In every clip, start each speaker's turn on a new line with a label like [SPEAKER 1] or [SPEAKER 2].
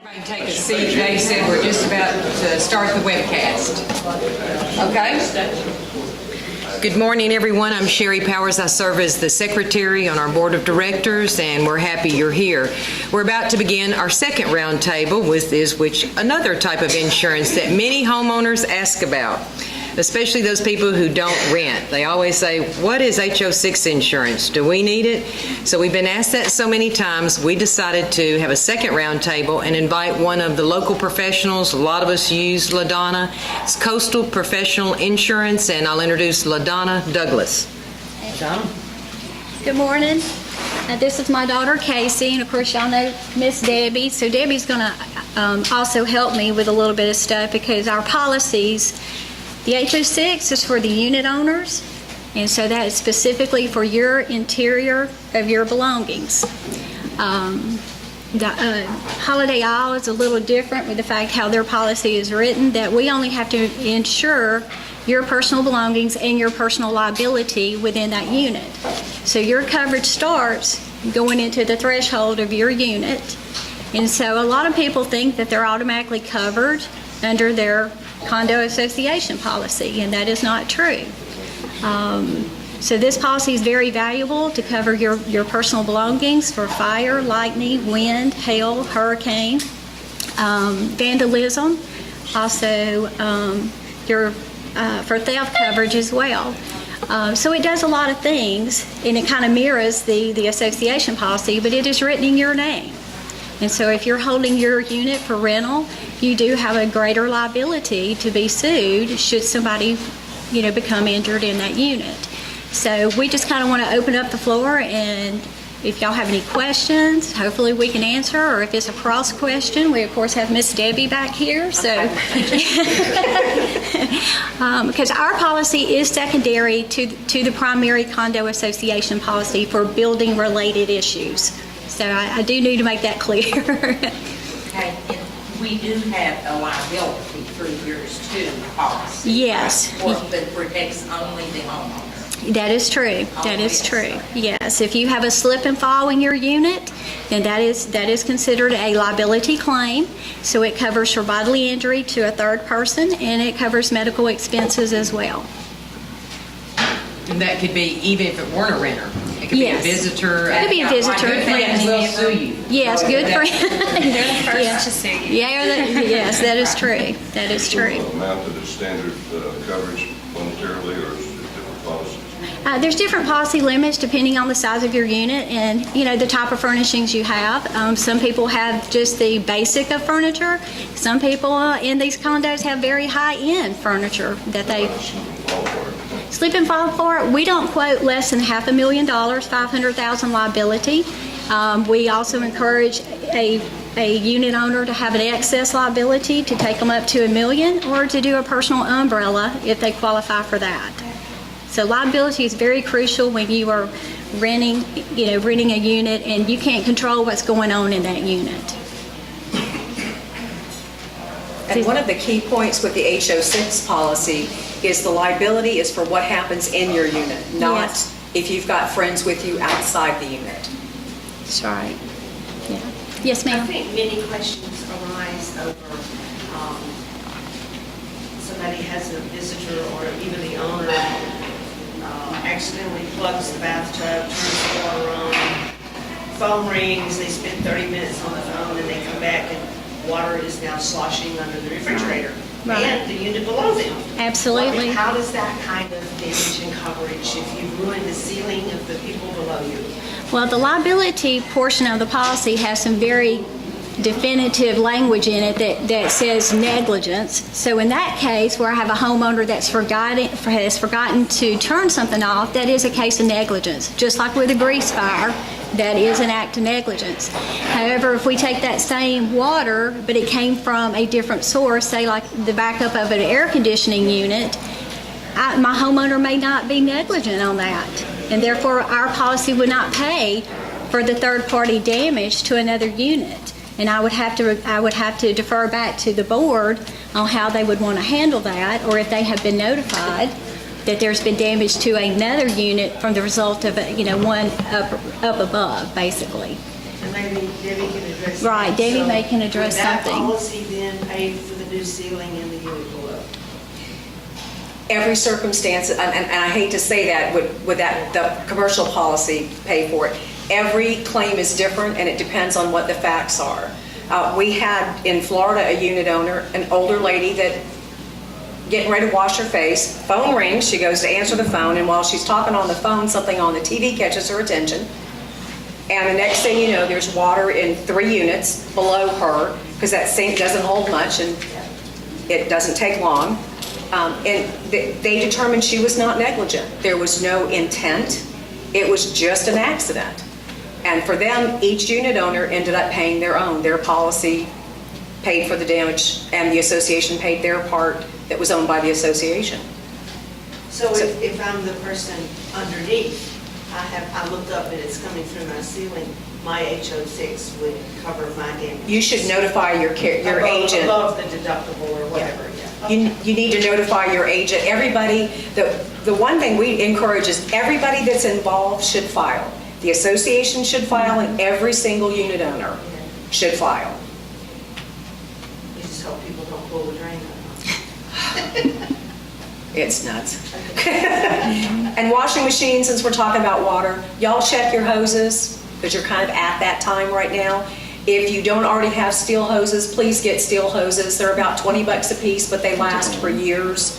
[SPEAKER 1] Everybody take a seat. They said we're just about to start the webcast. Okay? Good morning, everyone. I'm Sherry Powers. I serve as the secretary on our board of directors, and we're happy you're here. We're about to begin our second roundtable with another type of insurance that many homeowners ask about, especially those people who don't rent. They always say, what is HO6 insurance? Do we need it? So we've been asked that so many times, we decided to have a second roundtable and invite one of the local professionals. A lot of us use LaDonna. It's Coastal Professional Insurance, and I'll introduce LaDonna Douglas.
[SPEAKER 2] Good morning. This is my daughter Casey, and of course y'all know Miss Debbie. So Debbie's going to also help me with a little bit of stuff because our policies, the HO6 is for the unit owners, and so that is specifically for your interior of your belongings. The Holiday Isle is a little different with the fact how their policy is written, that we only have to insure your personal belongings and your personal liability within that unit. So your coverage starts going into the threshold of your unit, and so a lot of people think that they're automatically covered under their condo association policy, and that is not true. So this policy is very valuable to cover your personal belongings for fire, lightning, wind, hail, hurricane, vandalism, also for theft coverage as well. So it does a lot of things, and it kind of mirrors the association policy, but it is written in your name. And so if you're holding your unit for rental, you do have a greater liability to be sued should somebody, become injured in that unit. So we just kind of want to open up the floor, and if y'all have any questions, hopefully we can answer, or if it's a cross question, we of course have Miss Debbie back here. So because our policy is secondary to the primary condo association policy for building related issues. So I do need to make that clear.
[SPEAKER 3] Okay, and we do have a liability through yours too policy.
[SPEAKER 2] Yes.
[SPEAKER 3] Right? Or that protects only the homeowner.
[SPEAKER 2] That is true. That is true. Yes. If you have a slip and fall in your unit, then that is considered a liability claim. So it covers for bodily injury to a third person, and it covers medical expenses as well.
[SPEAKER 1] And that could be even if it weren't a renter. It could
[SPEAKER 2] Yes.
[SPEAKER 1] be a visitor.
[SPEAKER 2] It could be a visitor.
[SPEAKER 1] Good friends will sue you.
[SPEAKER 2] Yes, good friend.
[SPEAKER 4] They're the first to sue you.
[SPEAKER 2] Yes, that is true. That is true.
[SPEAKER 5] Amount to the standard coverage monetarily, or is it different policies?
[SPEAKER 2] There's different policy limits depending on the size of your unit and the type of furnishings you have. Some people have just the basic of furniture. Some people in these condos have very high-end furniture that they slip and fall apart. We don't quote less than $500,000, $500,000 liability. We also encourage a unit owner to have an excess liability to take them up to $1 million, or to do a personal umbrella if they qualify for that. So liability is very crucial when you are renting a unit and you can't control what's going on in that unit.
[SPEAKER 6] And one of the key points with the HO6 policy is the liability is for what happens in your unit, not
[SPEAKER 2] Yes.
[SPEAKER 6] if you've got friends with you outside the unit.
[SPEAKER 2] That's right. Yeah. Yes,
[SPEAKER 4] I
[SPEAKER 2] ma'am.
[SPEAKER 4] think many questions arise over somebody has a visitor or even the owner accidentally plugs the bathtub, turns the water on, phone rings, they spend 30 minutes on the phone, and they come back and water is now sloshing under the refrigerator
[SPEAKER 2] Right.
[SPEAKER 4] and the unit below them.
[SPEAKER 2] Absolutely.
[SPEAKER 4] How does that kind of damage and coverage if you've ruined the ceiling of the people below you?
[SPEAKER 2] Well, the liability portion of the policy has some very definitive language in it that says negligence. So in that case, where I have a homeowner that's has forgotten to turn something off, that is a case of negligence. Just like with a grease fire, that is an act of negligence. However, if we take that same water, but it came from a different source, say like the backup of an air conditioning unit, my homeowner may not be negligent on that, and therefore our policy would not pay for the third-party damage to another unit. And I would have to defer back to the board on how they would want to handle that, or if they have been notified that there's been damage to another unit from the result of one up above, basically.
[SPEAKER 4] And And maybe Debbie can address that.
[SPEAKER 2] Right, Debbie
[SPEAKER 4] So
[SPEAKER 2] may can address
[SPEAKER 4] would that
[SPEAKER 2] something.
[SPEAKER 4] policy then pay for the new ceiling in the unit below?
[SPEAKER 6] Every circumstance, and I hate to say that, would that, the commercial policy pay for it? Every claim is different, and it depends on what the facts are. We had in Florida a unit owner, an older lady that getting ready to wash her face, phone rings, she goes to answer the phone, and while she's talking on the phone, something on the TV catches her attention. And the next thing you know, there's water in 3 units below her, because that sink doesn't hold much and it doesn't take long. And they determined she was not negligent. There was no intent. It was just an accident. And for them, each unit owner ended up paying their own. Their policy paid for the damage, and the association paid their part that was owned by the association.
[SPEAKER 4] So if I'm the person underneath, I looked up and it's coming through my ceiling, my HO6 would cover my damage.
[SPEAKER 6] You should notify your agent.
[SPEAKER 4] Above the deductible or whatever, yeah.
[SPEAKER 6] You need to notify your agent. Everybody, the one thing we encourage is everybody that's involved should file. The association should file, and every single unit owner should file.
[SPEAKER 4] You just hope people don't pull the drain on.
[SPEAKER 6] It's nuts. And washing machines, since we're talking about water, y'all check your hoses, because you're kind of at that time right now. If you don't already have steel hoses, please get steel hoses. They're about 20 bucks a piece, but they last for years.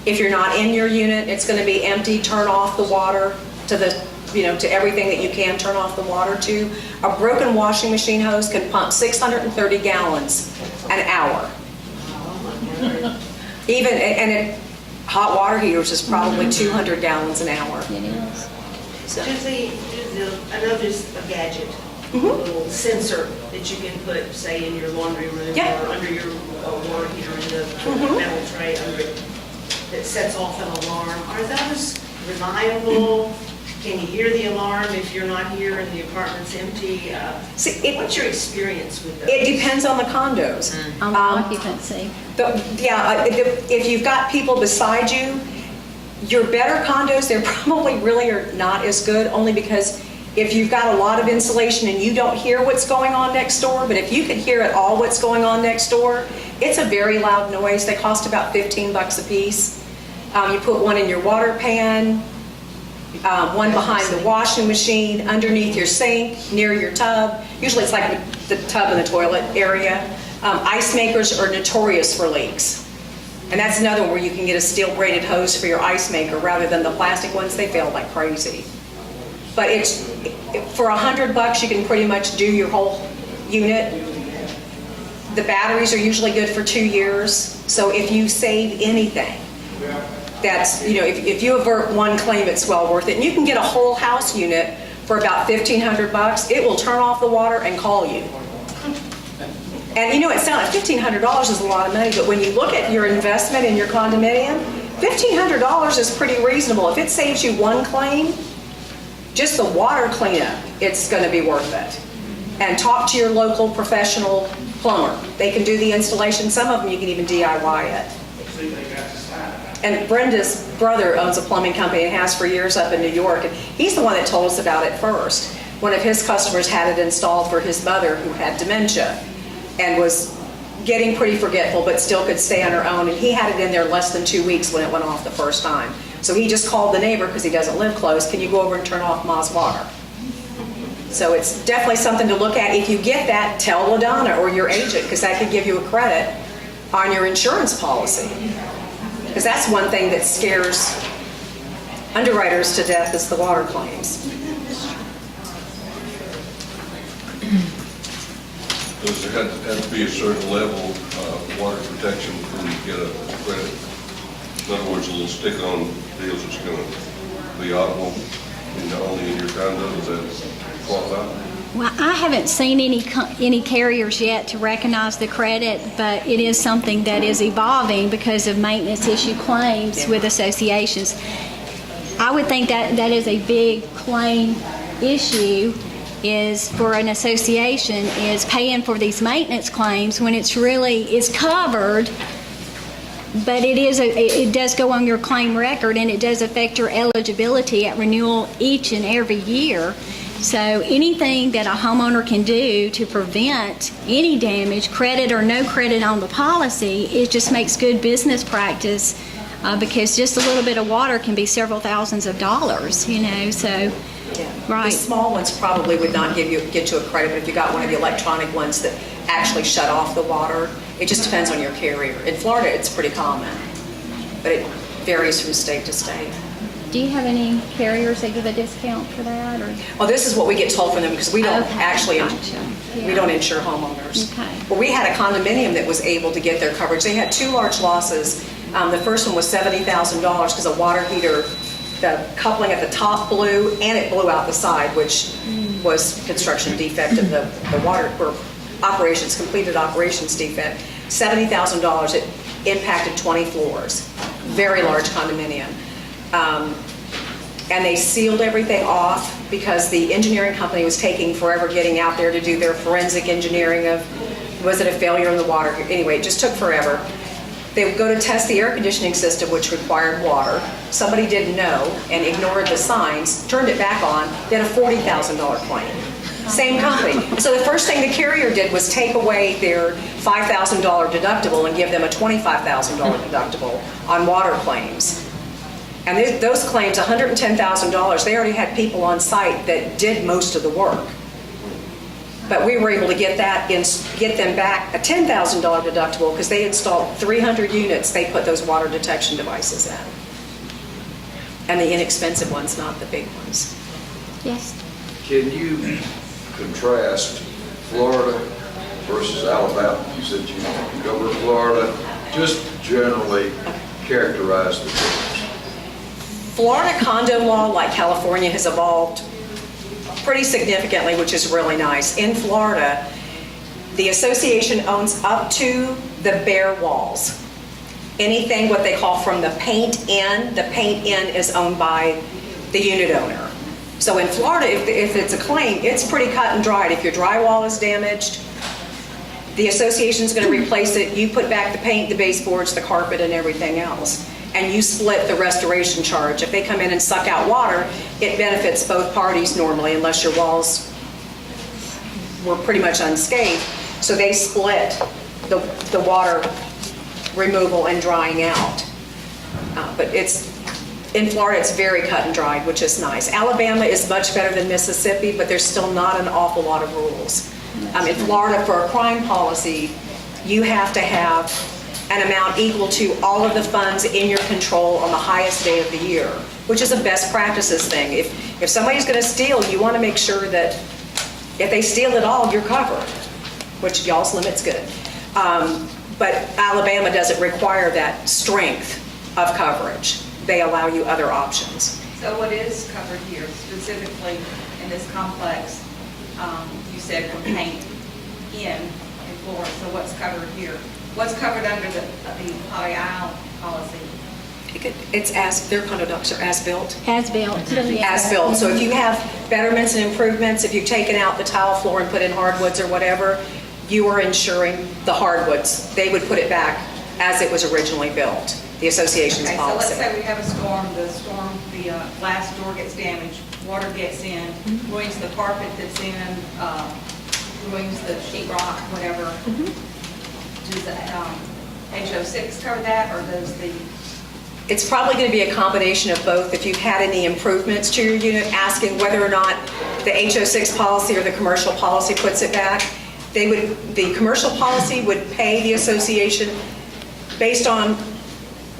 [SPEAKER 6] If you're not in your unit, it's going to be empty. Turn off the water to to everything that you can turn off the water to. A broken washing machine hose can pump 630 gallons an hour. Hot water heaters is probably 200 gallons an hour.
[SPEAKER 2] It is.
[SPEAKER 6] So,
[SPEAKER 4] I know there's a gadget, a little sensor that you can put, say, in your laundry room
[SPEAKER 6] Yeah.
[SPEAKER 4] or under your water heater in the metal tray under it, that sets off an alarm. Are those reliable? Can you hear the alarm if you're not here and the apartment's empty? What's your experience with those?
[SPEAKER 6] it depends on the condos.
[SPEAKER 2] On the occupancy.
[SPEAKER 6] If you've got people beside you, your better condos, they're probably really are not as good, only because if you've got a lot of insulation and you don't hear what's going on next door, but if you can hear at all what's going on next door, it's a very loud noise. They cost about 15 bucks a piece. You put one in your water pan, one behind the washing machine, underneath your sink, near your tub. Usually it's like the tub and the toilet area. Ice makers are notorious for leaks. And that's another one where you can get a steel braided hose for your ice maker rather than the plastic ones. They fail like crazy. But for $100 you can pretty much do your whole unit. The batteries are usually good for 2 years. So if you save anything, that's, if you avert one claim, it's well worth it. And you can get a whole house unit for about $1,500. It will turn off the water and call you. And it sounds like $1,500 is a lot of money, but when you look at your investment in your condominium, $1,500 is pretty reasonable. If it saves you one claim, just the water cleanup, it's going to be worth it. And talk to your local professional plumber. They can do the installation. Some of them you can even DIY it. And Brenda's brother owns a plumbing company and has for years up in New York, and he's the one that told us about it first. One of his customers had it installed for his mother who had dementia and was getting pretty forgetful but still could stay on her own, and he had it in there less than 2 weeks when it went off the first time. So he just called the neighbor because he doesn't live close, can you go over and turn off Ma's water? So it's definitely something to look at. If you get that, tell LaDonna or your agent, because that could give you a credit on your insurance policy. Because that's one thing that scares underwriters to death is the water claims.
[SPEAKER 5] Does there have to be a certain level of water protection before you get a credit? In other words, a little stick-on deals that's going to be optimal, only in your condo, does that qualify?
[SPEAKER 2] Well, I haven't seen any carriers yet to recognize the credit, but it is something that is evolving because of maintenance issue claims with associations. I would think that that is a big claim issue, is for an association is paying for these maintenance claims when it's covered, but it does go on your claim record, and it does affect your eligibility at renewal each and every year. So anything that a homeowner can do to prevent any damage, credit or no credit on the policy, it just makes good business practice, because just a little bit of water can be several thousands of dollars, you know, so,
[SPEAKER 6] Yeah.
[SPEAKER 2] right.
[SPEAKER 6] The small ones probably would not get you a credit, but if you got one of the electronic ones that actually shut off the water, it just depends on your carrier. In Florida, it's pretty common, but it varies from state to state.
[SPEAKER 2] Do you have any carriers that give a discount for that, or?
[SPEAKER 6] Oh, this is what we get told from them, because we don't
[SPEAKER 2] Okay,
[SPEAKER 6] actually,
[SPEAKER 2] gotcha.
[SPEAKER 6] we
[SPEAKER 2] Yeah.
[SPEAKER 6] don't insure homeowners.
[SPEAKER 2] Okay.
[SPEAKER 6] But we had a condominium that was able to get their coverage. They had two large losses. The first one was $70,000 because a water heater, the coupling at the top blew, and it blew out the side, which was construction defect of the water, or completed operations defect. $70,000, it impacted 20 floors. Very large condominium. And they sealed everything off because the engineering company was taking forever getting out there to do their forensic engineering of, was it a failure in the water? Anyway, it just took forever. They would go to test the air conditioning system, which required water. Somebody didn't know and ignored the signs, turned it back on, did a $40,000 claim. Same company. So the first thing the carrier did was take away their $5,000 deductible and give them a $25,000 deductible on water claims. And those claims, $110,000, they already had people on site that did most of the work. But we were able to get them back a $10,000 deductible because they installed 300 units. They put those water detection devices in. And the inexpensive ones, not the big ones.
[SPEAKER 2] Yes.
[SPEAKER 7] Can you contrast Florida versus Alabama? You said you cover Florida. Just generally characterize the difference.
[SPEAKER 6] Florida condo law, like California, has evolved pretty significantly, which is really nice. In Florida, the association owns up to the bare walls. Anything what they call from the paint in is owned by the unit owner. So in Florida, if it's a claim, it's pretty cut and dried. If your drywall is damaged, the association's going to replace it. You put back the paint, the baseboards, the carpet, and everything else. And you split the restoration charge. If they come in and suck out water, it benefits both parties normally, unless your walls were pretty much unscathed. So they split the water removal and drying out. But in Florida, it's very cut and dried, which is nice. Alabama is much better than Mississippi, but there's still not an awful lot of rules. In Florida, for a crime policy, you have to have an amount equal to all of the funds in your control on the highest day of the year, which is a best practices thing. If somebody's going to steal, you want to make sure that if they steal it all, you're covered, which y'all's limit's good. But Alabama doesn't require that strength of coverage. They allow you other options.
[SPEAKER 8] So what is covered here specifically in this complex? You said from paint in Florida, so what's covered here? What's covered under the poly-aisle policy?
[SPEAKER 6] Their condo ducts are as-built.
[SPEAKER 2] As-built.
[SPEAKER 6] As-built. So if you have betterments and improvements, if you've taken out the tile floor and put in hardwoods or whatever, you are insuring the hardwoods. They would put it back as it was originally built, the association's
[SPEAKER 8] Okay,
[SPEAKER 6] policy.
[SPEAKER 8] so let's say we have a storm, the glass door gets damaged, water gets in, ruins the carpet that's in, ruins the sheetrock, whatever. Does the HO6 cover that, or does the...
[SPEAKER 6] It's probably going to be a combination of both. If you've had any improvements to your unit, asking whether or not the HO6 policy or the commercial policy puts it back, the commercial policy would pay the association based on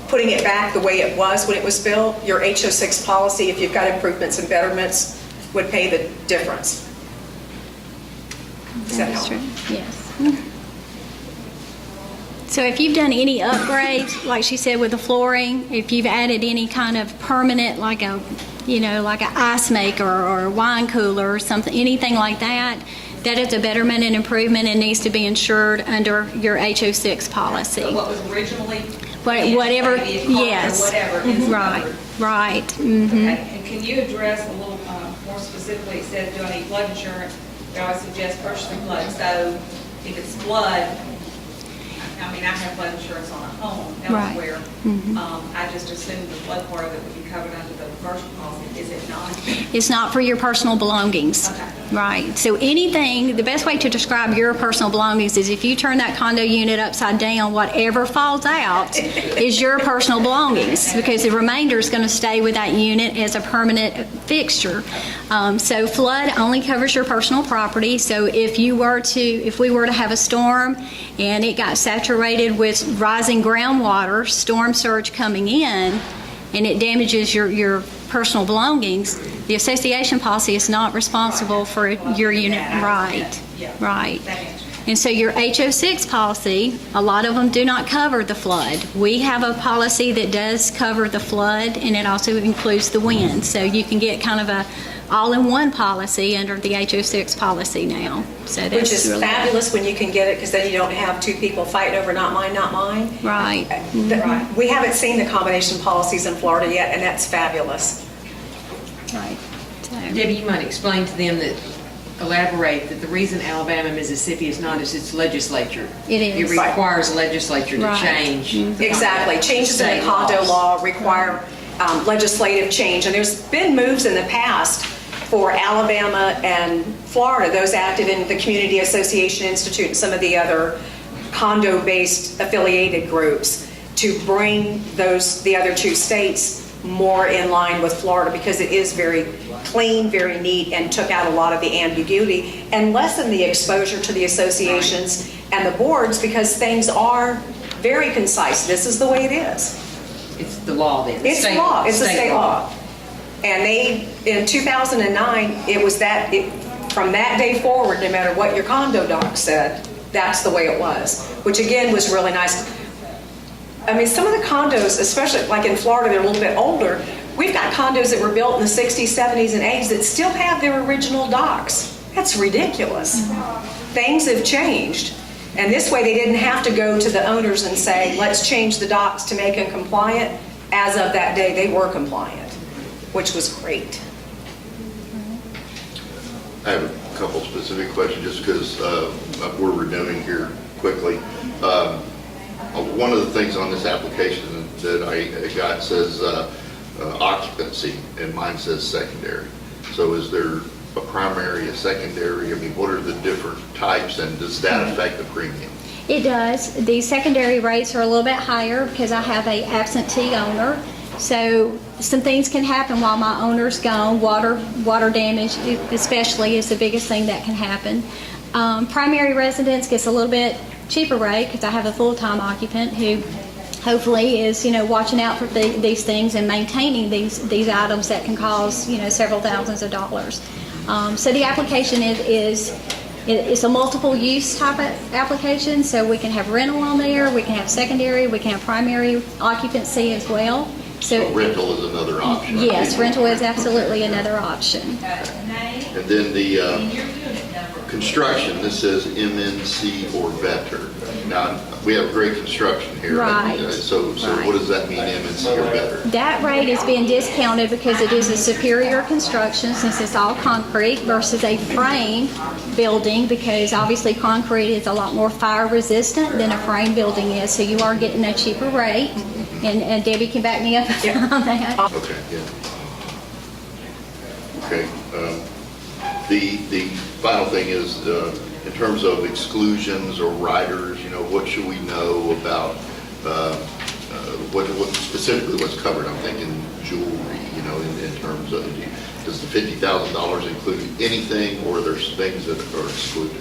[SPEAKER 6] putting it back the way it was when it was built. Your HO6 policy, if you've got improvements and betterments, would pay the difference. Does that
[SPEAKER 2] That's
[SPEAKER 6] help?
[SPEAKER 2] true, yes. So if you've done any upgrades, like she said with the flooring, if you've added any kind of permanent, like an ice maker or a wine cooler or something, anything like that, that is a betterment and improvement and needs to be insured under your HO6 policy.
[SPEAKER 8] So what was originally...
[SPEAKER 2] Whatever,
[SPEAKER 8] maybe a carpet
[SPEAKER 2] yes.
[SPEAKER 8] or whatever is
[SPEAKER 2] Right,
[SPEAKER 8] covered.
[SPEAKER 2] right.
[SPEAKER 8] Okay, and can you address a little more specifically, it says, do I need flood insurance? I always suggest purchasing flood. So if it's flood, I mean, I have flood insurance on a home
[SPEAKER 2] Right.
[SPEAKER 8] elsewhere. I just assumed the flood part of it would be covered under the first policy. Is it not?
[SPEAKER 2] It's not for your personal belongings.
[SPEAKER 8] Okay.
[SPEAKER 2] Right. So anything, the best way to describe your personal belongings is if you turn that condo unit upside down, whatever falls out is your personal belongings, because the remainder is going to stay with that unit as a permanent fixture. So flood only covers your personal property. So if we were to have a storm and it got saturated with rising groundwater, storm surge coming in, and it damages your personal belongings, the association policy is not responsible for your unit. Right. Right. And so your HO6 policy, a lot of them do not cover the flood. We have a policy that does cover the flood, and it also includes the wind. So you can get kind of a all-in-one policy under the HO6 policy now. So that's
[SPEAKER 6] Which is
[SPEAKER 2] really
[SPEAKER 6] fabulous when you can get it, because then you don't have two people fighting over not mine, not mine.
[SPEAKER 2] right.
[SPEAKER 6] We haven't seen the combination policies in Florida yet, and that's fabulous.
[SPEAKER 2] Right. So,
[SPEAKER 1] Debbie, you might explain to them elaborate that the reason Alabama and Mississippi is not is its legislature.
[SPEAKER 2] It is.
[SPEAKER 1] It requires the legislature to
[SPEAKER 2] Right.
[SPEAKER 1] change. the
[SPEAKER 6] Exactly.
[SPEAKER 1] condo
[SPEAKER 6] Changes in
[SPEAKER 1] state
[SPEAKER 6] the condo
[SPEAKER 1] laws.
[SPEAKER 6] law require legislative change, and there's been moves in the past for Alabama and Florida, those active in the Community Association Institute and some of the other condo-based affiliated groups, to bring the other two states more in line with Florida, because it is very clean, very neat, and took out a lot of the ambiguity and lessened the exposure to the associations and the boards, because things are very concise. This is the way it is.
[SPEAKER 1] It's the law then.
[SPEAKER 6] It's
[SPEAKER 1] State-
[SPEAKER 6] law, it's a state law. And in 2009, it was from that day forward, no matter what your condo doc said, that's the way it was, which again was really nice. I mean, some of the condos, especially like in Florida, they're a little bit older. We've got condos that were built in the 60s, 70s, and 80s that still have their original docs. That's ridiculous. Things have changed. And this way, they didn't have to go to the owners and say, let's change the docs to make them compliant. As of that day, they were compliant, which was great.
[SPEAKER 9] I have a couple specific questions, just because we're renewing here quickly. One of the things on this application that I got says occupancy, and mine says secondary. So is there a primary, a secondary? I mean, what are the different types, and does that affect the premium?
[SPEAKER 2] it does. The secondary rates are a little bit higher because I have a absentee owner. So some things can happen while my owner's gone. Water damage especially is the biggest thing that can happen. Primary residence gets a little bit cheaper rate because I have a full-time occupant who hopefully is, watching out for these things and maintaining these items that can cause, several thousands of dollars. So the application it's a multiple use type of application, so we can have rental on there, we can have secondary, we can have primary occupancy as well. So
[SPEAKER 9] Rental is another option.
[SPEAKER 2] yes, rental is absolutely another option.
[SPEAKER 9] And then the construction, this says MNC or better. Now, we have great construction here.
[SPEAKER 2] Right.
[SPEAKER 9] So
[SPEAKER 2] Right.
[SPEAKER 9] what does that mean, MNC or better?
[SPEAKER 2] That rate is being discounted because it is a superior construction since it's all concrete versus a frame building, because obviously concrete is a lot more fire resistant than a frame building is, so you are getting a cheaper rate. And Debbie can back me up on that.
[SPEAKER 9] Okay, yeah. Okay. The final thing is, in terms of exclusions or riders, what should we know about what specifically what's covered? I'm thinking jewelry, in terms of, does the $50,000 include anything, or there's things that are excluded?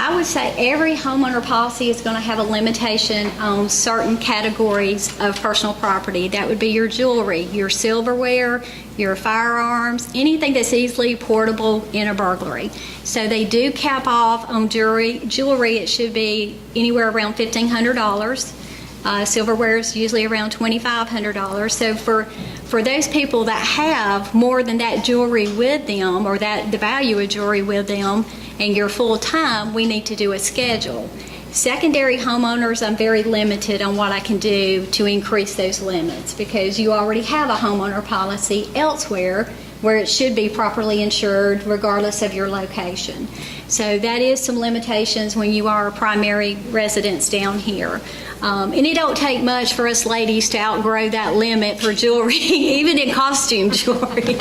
[SPEAKER 2] I would say every homeowner policy is going to have a limitation on certain categories of personal property. That would be your jewelry, your silverware, your firearms, anything that's easily portable in a burglary. So they do cap off on jewelry. It should be anywhere around $1,500. Silverware is usually around $2,500. So for those people that have more than that jewelry with them, or the value of jewelry with them, and you're full-time, we need to do a schedule. Secondary homeowners, I'm very limited on what I can do to increase those limits, because you already have a homeowner policy elsewhere where it should be properly insured regardless of your location. So that is some limitations when you are a primary residence down here. And it don't take much for us ladies to outgrow that limit for jewelry, even in costume jewelry.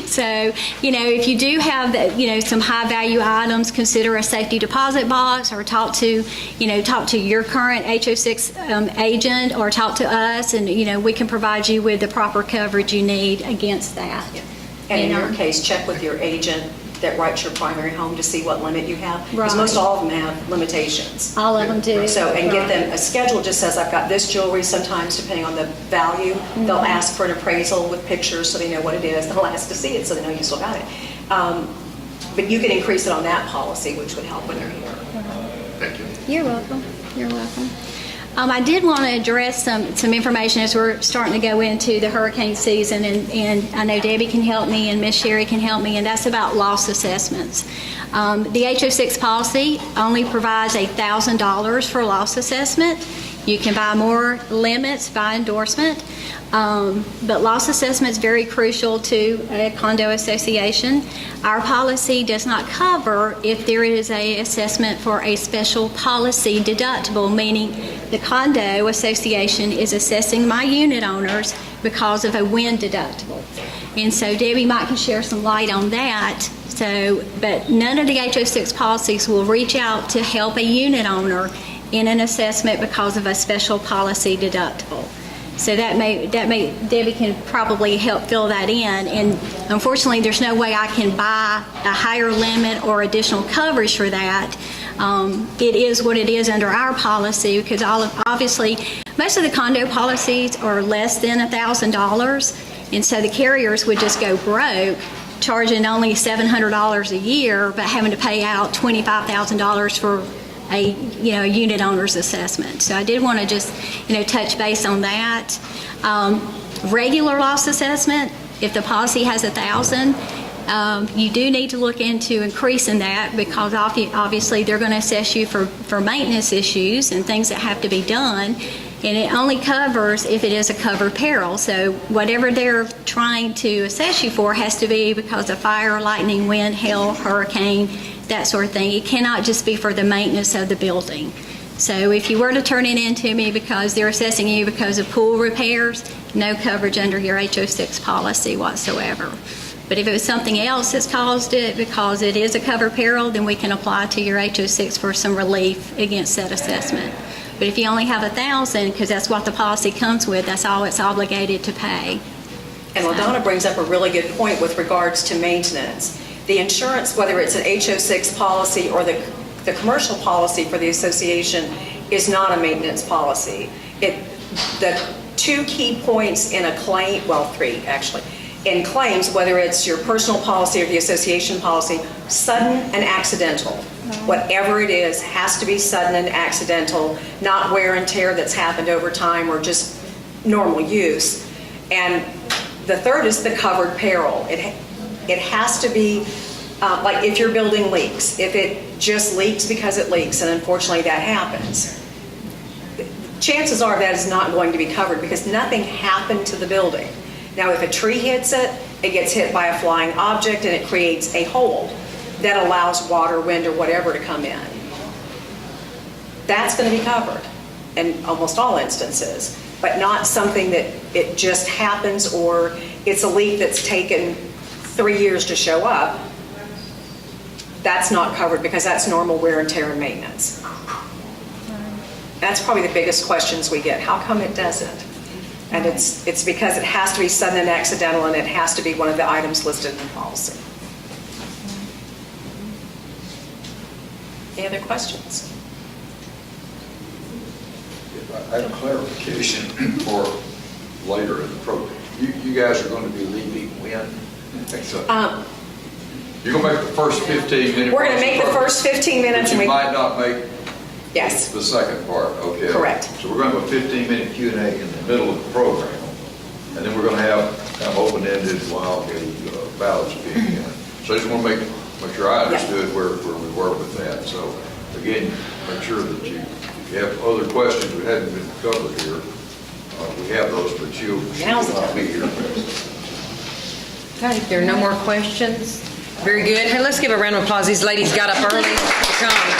[SPEAKER 2] So, if you do have, some high value items, consider a safety deposit box, or talk to your current HO6 agent, or talk to us, and, we can provide you with the proper coverage you need against that.
[SPEAKER 6] And in your case, check with your agent that writes your primary home to see what limit you have. Because
[SPEAKER 2] Right.
[SPEAKER 6] most all of them have limitations.
[SPEAKER 2] All of them do.
[SPEAKER 6] So, and get
[SPEAKER 2] Right.
[SPEAKER 6] them, a schedule just says, I've got this jewelry. Sometimes, depending on the value, they'll ask for an appraisal with pictures so they know what it is. They'll ask to see it so they know you still got it. But you can increase it on that policy, which would help when they're here.
[SPEAKER 9] Thank you.
[SPEAKER 2] You're welcome. You're welcome. I did want to address some information as we're starting to go into the hurricane season, and I know Debbie can help me and Miss Sherry can help me, and that's about loss assessments. The HO6 policy only provides $1,000 for loss assessment. You can buy more limits by endorsement, but loss assessment is very crucial to a condo association. Our policy does not cover if there is an assessment for a special policy deductible, meaning the condo association is assessing my unit owners because of a wind deductible. And so Debbie might can share some light on that. But none of the HO6 policies will reach out to help a unit owner in an assessment because of a special policy deductible. So that may Debbie can probably help fill that in. And unfortunately, there's no way I can buy a higher limit or additional coverage for that. It is what it is under our policy, because obviously most of the condo policies are less than $1,000, and so the carriers would just go broke, charging only $700 a year, but having to pay out $25,000 for a unit owner's assessment. So I did want to just touch base on that. Regular loss assessment, if the policy has $1,000, you do need to look into increasing that, because obviously they're going to assess you for maintenance issues and things that have to be done. And it only covers if it is a covered peril. So whatever they're trying to assess you for has to be because of fire, lightning, wind, hail, hurricane, that sort of thing. It cannot just be for the maintenance of the building. So if you were to turn it into me because they're assessing you because of pool repairs, no coverage under your HO6 policy whatsoever. But if it was something else that's caused it, because it is a covered peril, then we can apply to your HO6 for some relief against that assessment. But if you only have $1,000, because that's what the policy comes with, that's all it's obligated to pay.
[SPEAKER 6] And LaDonna brings up a really good point with regards to maintenance. The insurance, whether it's an HO6 policy or the commercial policy for the association, is not a maintenance policy. The two key points in a claim, well, three actually, in claims, whether it's your personal policy or the association policy, sudden and accidental. Whatever it is has to be sudden and accidental, not wear and tear that's happened over time or just normal use. And the third is the covered peril. It has to be, like if your building leaks, if it just leaks because it leaks, and unfortunately that happens, chances are that is not going to be covered because nothing happened to the building. Now, if a tree hits it, it gets hit by a flying object and it creates a hole that allows water, wind, or whatever to come in. That's going to be covered in almost all instances, but not something that it just happens or it's a leak that's taken 3 years to show up. That's not covered because that's normal wear and tear and maintenance. That's probably the biggest questions we get. How come it doesn't? And it's because it has to be sudden and accidental, and it has to be one of the items listed in the policy. Any other questions?
[SPEAKER 7] I have clarification for later in the program. You guys are going to be leaving when? So you're going to make the first 15 minutes.
[SPEAKER 6] We're going to make the first 15 minutes.
[SPEAKER 7] But you might not make
[SPEAKER 6] Yes.
[SPEAKER 7] the second part, okay?
[SPEAKER 6] Correct.
[SPEAKER 7] So we're going to have a 15-minute Q&A in the middle of the program, and then we're going to have kind of open-ended while the ballots are being in. So I just want to make sure I understood where we were with that. So again, make sure that if you have other questions that hadn't been covered here, we have those, but she will not be here.
[SPEAKER 1] Okay, if there are no more questions, Very good. Hey, let's give a round of applause. These ladies got up early to come.